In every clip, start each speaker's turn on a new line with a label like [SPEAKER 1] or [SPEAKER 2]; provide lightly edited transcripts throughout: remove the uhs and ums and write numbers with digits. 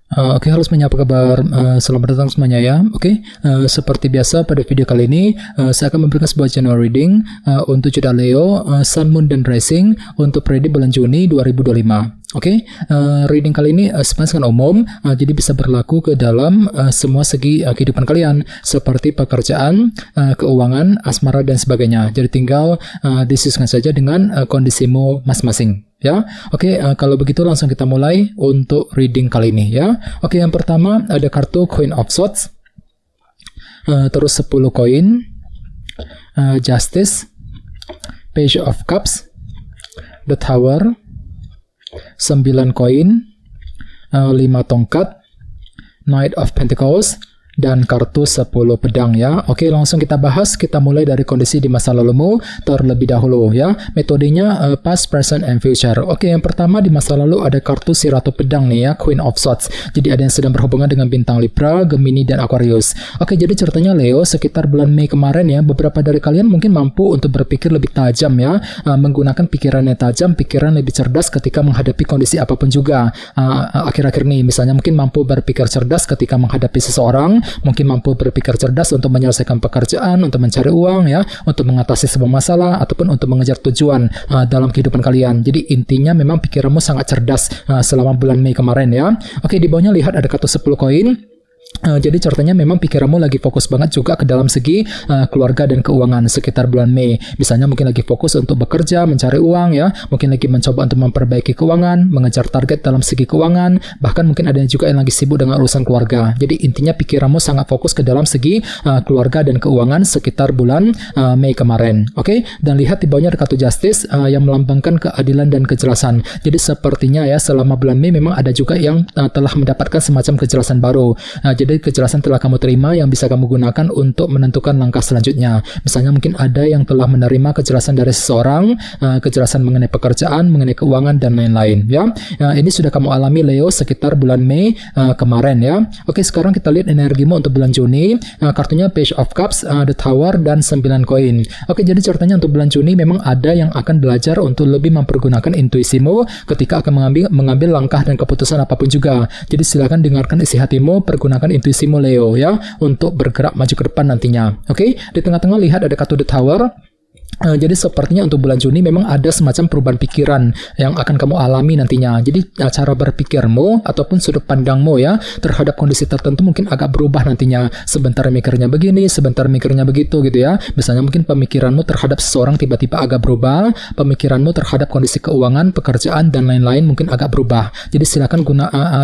[SPEAKER 1] Oke, halo semuanya, apa kabar? Selamat datang semuanya ya. Oke, seperti biasa pada video kali ini saya akan memberikan sebuah general reading untuk zodiak Leo, Sun, Moon, dan Rising untuk periode bulan Juni 2025. Oke, reading kali ini sebenarnya sangat umum, jadi bisa berlaku ke dalam semua segi kehidupan kalian, seperti pekerjaan, keuangan, asmara, dan sebagainya. Jadi tinggal disesuaikan saja dengan kondisimu masing-masing. Ya, oke, kalau begitu langsung kita mulai untuk reading kali ini ya. Oke, yang pertama ada kartu Queen of Swords, terus 10 koin, Justice, Page of Cups, The Tower, 9 koin, 5 tongkat, Knight of Pentacles, dan kartu 10 pedang ya. Oke, langsung kita bahas. Kita mulai dari kondisi di masa lalumu terlebih dahulu ya. Metodenya past, present, and future. Oke, yang pertama di masa lalu ada kartu si Ratu Pedang nih ya, Queen of Swords. Jadi ada yang sedang berhubungan dengan bintang Libra, Gemini, dan Aquarius. Oke, jadi ceritanya Leo sekitar bulan Mei kemarin ya, beberapa dari kalian mungkin mampu untuk berpikir lebih tajam ya, menggunakan pikiran yang tajam, pikiran lebih cerdas ketika menghadapi kondisi apapun juga. Akhir-akhir ini misalnya mungkin mampu berpikir cerdas ketika menghadapi seseorang, mungkin mampu berpikir cerdas untuk menyelesaikan pekerjaan, untuk mencari uang ya, untuk mengatasi sebuah masalah, ataupun untuk mengejar tujuan dalam kehidupan kalian. Jadi intinya memang pikiranmu sangat cerdas selama bulan Mei kemarin ya. Oke, di bawahnya lihat ada kartu 10 koin. Jadi ceritanya memang pikiranmu lagi fokus banget juga ke dalam segi keluarga dan keuangan sekitar bulan Mei. Misalnya mungkin lagi fokus untuk bekerja, mencari uang ya, mungkin lagi mencoba untuk memperbaiki keuangan, mengejar target dalam segi keuangan, bahkan mungkin ada juga yang lagi sibuk dengan urusan keluarga. Jadi intinya pikiranmu sangat fokus ke dalam segi keluarga dan keuangan sekitar bulan Mei kemarin. Oke, dan lihat di bawahnya ada kartu Justice yang melambangkan keadilan dan kejelasan. Jadi sepertinya ya selama bulan Mei memang ada juga yang telah mendapatkan semacam kejelasan baru. Jadi kejelasan telah kamu terima yang bisa kamu gunakan untuk menentukan langkah selanjutnya. Misalnya mungkin ada yang telah menerima kejelasan dari seseorang, kejelasan mengenai pekerjaan, mengenai keuangan, dan lain-lain ya. Ini sudah kamu alami Leo sekitar bulan Mei kemarin ya. Oke, sekarang kita lihat energimu untuk bulan Juni. Kartunya Page of Cups, The Tower, dan 9 koin. Oke, jadi ceritanya untuk bulan Juni memang ada yang akan belajar untuk lebih mempergunakan intuisimu ketika akan mengambil langkah dan keputusan apapun juga. Jadi silakan dengarkan isi hatimu, pergunakan intuisimu Leo ya untuk bergerak maju ke depan nantinya. Oke, di tengah-tengah lihat ada kartu The Tower. Jadi sepertinya untuk bulan Juni memang ada semacam perubahan pikiran yang akan kamu alami nantinya. Jadi cara berpikirmu ataupun sudut pandangmu ya terhadap kondisi tertentu mungkin agak berubah nantinya. Sebentar mikirnya begini, sebentar mikirnya begitu gitu ya. Misalnya mungkin pemikiranmu terhadap seseorang tiba-tiba agak berubah, pemikiranmu terhadap kondisi keuangan, pekerjaan, dan lain-lain mungkin agak berubah. Jadi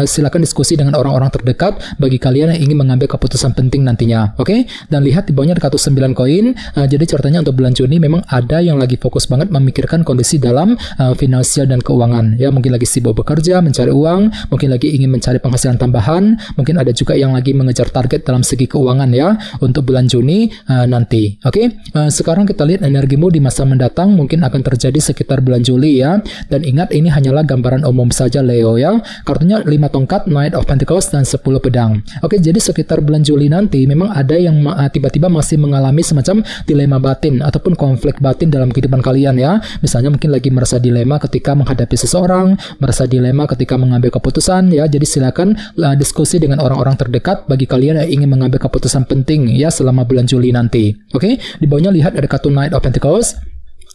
[SPEAKER 1] silakan diskusi dengan orang-orang terdekat bagi kalian yang ingin mengambil keputusan penting nantinya. Oke? Dan lihat di bawahnya ada kartu 9 koin. Jadi ceritanya untuk bulan Juni memang ada yang lagi fokus banget memikirkan kondisi dalam finansial dan keuangan ya, mungkin lagi sibuk bekerja, mencari uang, mungkin lagi ingin mencari penghasilan tambahan, mungkin ada juga yang lagi mengejar target dalam segi keuangan ya untuk bulan Juni nanti. Oke, sekarang kita lihat energimu di masa mendatang mungkin akan terjadi sekitar bulan Juli ya, dan ingat ini hanyalah gambaran umum saja Leo ya. Kartunya 5 tongkat, Knight of Pentacles, dan 10 pedang. Oke, jadi sekitar bulan Juli nanti memang ada yang tiba-tiba masih mengalami semacam dilema batin ataupun konflik batin dalam kehidupan kalian ya. Misalnya mungkin lagi merasa dilema ketika menghadapi seseorang, merasa dilema ketika mengambil keputusan ya. Jadi silakan diskusi dengan orang-orang terdekat bagi kalian yang ingin mengambil keputusan penting ya selama bulan Juli nanti. Oke, di bawahnya lihat ada kartu Knight of Pentacles.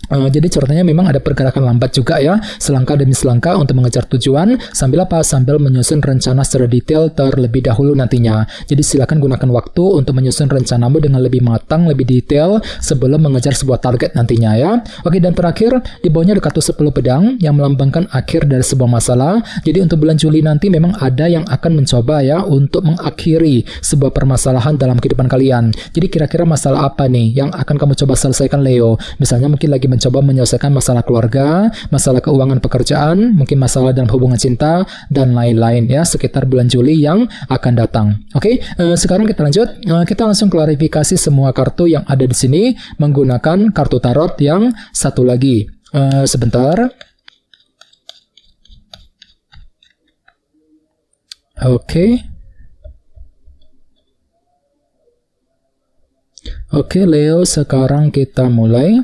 [SPEAKER 1] Jadi ceritanya memang ada pergerakan lambat juga ya, selangkah demi selangkah untuk mengejar tujuan, sambil apa? Sambil menyusun rencana secara detail terlebih dahulu nantinya. Jadi silakan gunakan waktu untuk menyusun rencanamu dengan lebih matang, lebih detail sebelum mengejar sebuah target nantinya ya. Oke, dan terakhir di bawahnya ada kartu 10 pedang yang melambangkan akhir dari sebuah masalah. Jadi untuk bulan Juli nanti memang ada yang akan mencoba ya untuk mengakhiri sebuah permasalahan dalam kehidupan kalian. Jadi kira-kira masalah apa nih yang akan kamu coba selesaikan Leo? Misalnya mungkin lagi mencoba menyelesaikan masalah keluarga, masalah keuangan pekerjaan, mungkin masalah dalam hubungan cinta, dan lain-lain ya sekitar bulan Juli yang akan datang. Oke, sekarang kita lanjut. Kita langsung klarifikasi semua kartu yang ada di sini menggunakan kartu tarot yang satu lagi. Sebentar. Oke, Leo, sekarang kita mulai.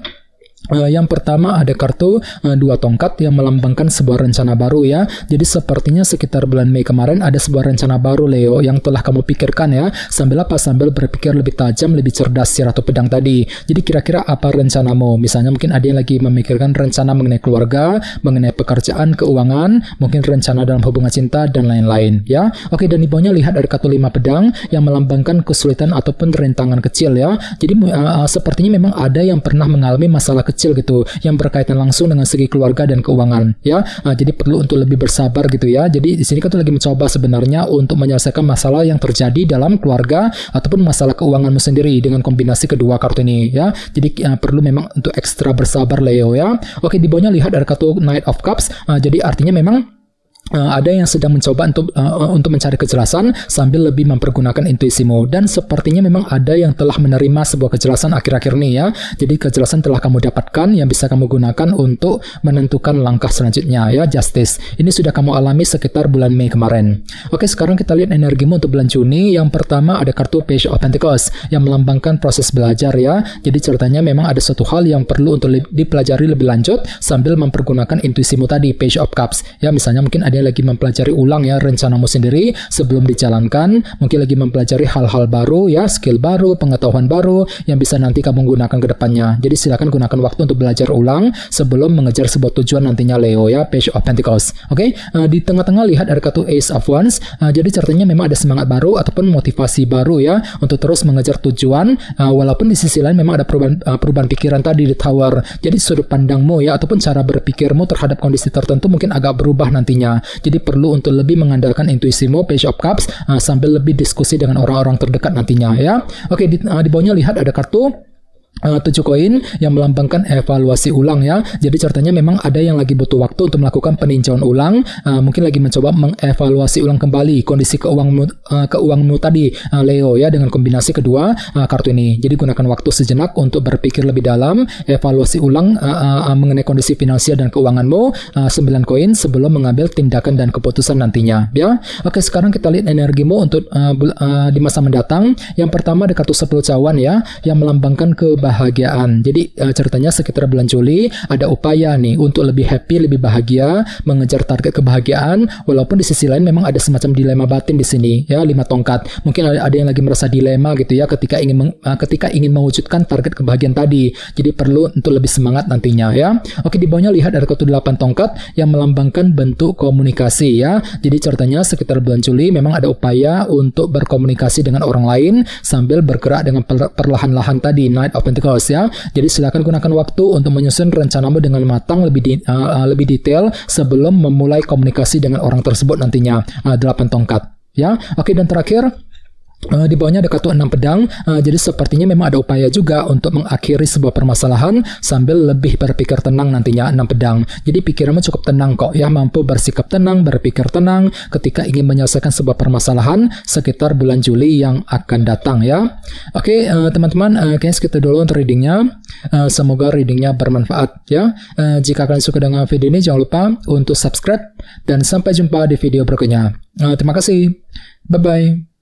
[SPEAKER 1] Yang pertama ada kartu dua tongkat yang melambangkan sebuah rencana baru ya. Jadi sepertinya sekitar bulan Mei kemarin ada sebuah rencana baru Leo yang telah kamu pikirkan ya. Sambil apa? Sambil berpikir lebih tajam, lebih cerdas si Ratu Pedang tadi. Jadi kira-kira apa rencanamu? Misalnya mungkin ada yang lagi memikirkan rencana mengenai keluarga, mengenai pekerjaan, keuangan, mungkin rencana dalam hubungan cinta dan lain-lain ya. Oke, dan di bawahnya lihat ada kartu 5 pedang yang melambangkan kesulitan ataupun rintangan kecil ya. Jadi sepertinya memang ada yang pernah mengalami masalah kecil gitu yang berkaitan langsung dengan segi keluarga dan keuangan ya. Jadi perlu untuk lebih bersabar gitu ya. Jadi di sini kan tuh lagi mencoba sebenarnya untuk menyelesaikan masalah yang terjadi dalam keluarga ataupun masalah keuanganmu sendiri dengan kombinasi kedua kartu ini ya. Jadi perlu memang untuk ekstra bersabar Leo ya. Oke, di bawahnya lihat ada kartu Knight of Cups. Jadi artinya memang ada yang sedang mencoba untuk mencari kejelasan sambil lebih mempergunakan intuisimu, dan sepertinya memang ada yang telah menerima sebuah kejelasan akhir-akhir ini ya. Jadi kejelasan telah kamu dapatkan yang bisa kamu gunakan untuk menentukan langkah selanjutnya ya. Justice ini sudah kamu alami sekitar bulan Mei kemarin. Oke, sekarang kita lihat energimu untuk bulan Juni. Yang pertama ada kartu Page of Pentacles yang melambangkan proses belajar ya. Jadi ceritanya memang ada suatu hal yang perlu untuk dipelajari lebih lanjut sambil mempergunakan intuisimu tadi, Page of Cups ya. Misalnya mungkin ada yang lagi mempelajari ulang ya rencanamu sendiri sebelum dijalankan, mungkin lagi mempelajari hal-hal baru ya, skill baru, pengetahuan baru yang bisa nanti kamu gunakan ke depannya. Jadi silakan gunakan waktu untuk belajar ulang sebelum mengejar sebuah tujuan nantinya Leo ya, Page of Pentacles. Oke, di tengah-tengah lihat ada kartu Ace of Wands. Jadi ceritanya memang ada semangat baru ataupun motivasi baru ya untuk terus mengejar tujuan, walaupun di sisi lain memang ada perubahan pikiran tadi di Tower. Jadi sudut pandangmu ya ataupun cara berpikirmu terhadap kondisi tertentu mungkin agak berubah nantinya. Jadi perlu untuk lebih mengandalkan intuisimu, Page of Cups, sambil lebih diskusi dengan orang-orang terdekat nantinya ya. Oke, di bawahnya lihat ada kartu 7 koin yang melambangkan evaluasi ulang ya. Jadi ceritanya memang ada yang lagi butuh waktu untuk melakukan peninjauan ulang, mungkin lagi mencoba mengevaluasi ulang kembali kondisi keuanganmu tadi Leo ya, dengan kombinasi kedua kartu ini. Jadi gunakan waktu sejenak untuk berpikir lebih dalam, evaluasi ulang mengenai kondisi finansial dan keuanganmu, 9 koin sebelum mengambil tindakan dan keputusan nantinya ya. Oke, sekarang kita lihat energimu untuk di masa mendatang. Yang pertama ada kartu 10 cawan ya yang melambangkan kebahagiaan. Jadi ceritanya sekitar bulan Juli ada upaya nih untuk lebih happy, lebih bahagia, mengejar target kebahagiaan, walaupun di sisi lain memang ada semacam dilema batin di sini ya, 5 tongkat. Mungkin ada yang lagi merasa dilema gitu ya ketika ingin mewujudkan target kebahagiaan tadi. Jadi perlu untuk lebih semangat nantinya ya. Oke, di bawahnya lihat ada kartu 8 tongkat yang melambangkan bentuk komunikasi ya. Jadi ceritanya sekitar bulan Juli memang ada upaya untuk berkomunikasi dengan orang lain sambil bergerak dengan perlahan-lahan tadi, Knight of Pentacles ya. Jadi silakan gunakan waktu untuk menyusun rencanamu dengan matang, lebih detail sebelum memulai komunikasi dengan orang tersebut nantinya. 8 tongkat ya. Oke, dan terakhir di bawahnya ada kartu 6 pedang. Jadi sepertinya memang ada upaya juga untuk mengakhiri sebuah permasalahan sambil lebih berpikir tenang nantinya, 6 pedang. Jadi pikiranmu cukup tenang kok ya, mampu bersikap tenang, berpikir tenang ketika ingin menyelesaikan sebuah permasalahan sekitar bulan Juli yang akan datang ya. Oke, teman-teman, kayaknya segitu dulu untuk readingnya. Semoga readingnya bermanfaat ya. Jika kalian suka dengan video ini, jangan lupa untuk subscribe dan sampai jumpa di video berikutnya. Terima kasih. Bye-bye.